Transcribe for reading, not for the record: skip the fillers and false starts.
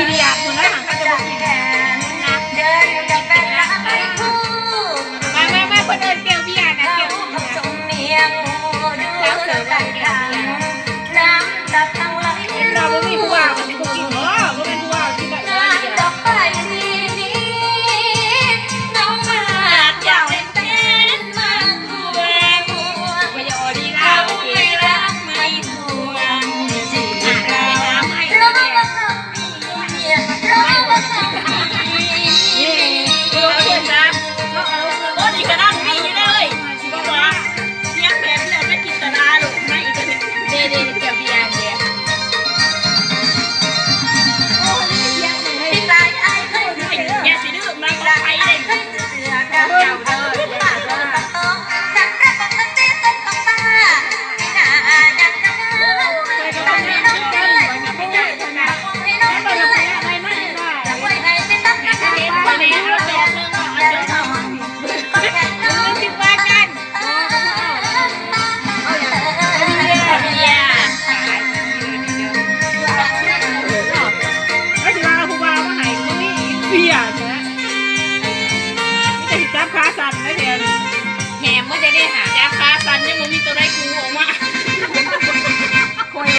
เบียร์คนละหางก็จะบอกกินนะเดินกับแฟนรักไปคู่มาคนเดินเกี่ยวเบียร์นะเกี่ยวสมเนียงดูเสือไปทางน้ำตับทั้งไหลเราไม่มีผู้ว่ามันจะกินเหรอก็เป็นผู้ว่าที่แบบงานดอกไฟทีนี้น้องมาอยากเป็นแฟนมาคู่ไปยอดีแล้ เขา ว ไม่รักไม่ทวงจีบเราร้องว่าเขามีร้องว่าเขามี เราเพื่อนนะก็ดีขนาดนี้เลยบอกว่าเสียงแบบนี้ไม่กินตนาหรอกไม่อีกเลยเด็ดเกี่ยวเบียร์เนี่ย ที่ลายไอ้เคยเสือ อย่าสิดื้อมาขอใครเลย เคยเสือเจ้าเจ้าเดินปากเดินปากโตฉันรักมันเต้นเป็นของป้าไม่น่าดังจังเลยตอนนี้น้องเต้ยไม่ใช่ขนาดให้น้องเต้ยจะไว้ให้เป็นตั้งแต่เด็กคนนี้เราเดินเดินทองก็แค่น้องคิดว่ากันเบียร์ไม่ใช่ว่าผู้ว่าว่าไหนก็มีเบียร์นะไม่ใช่จับขาสั่นนะเดียวแหมไม่ได้หาจับขาสั่นยังมันมีตัวได้กูออกมา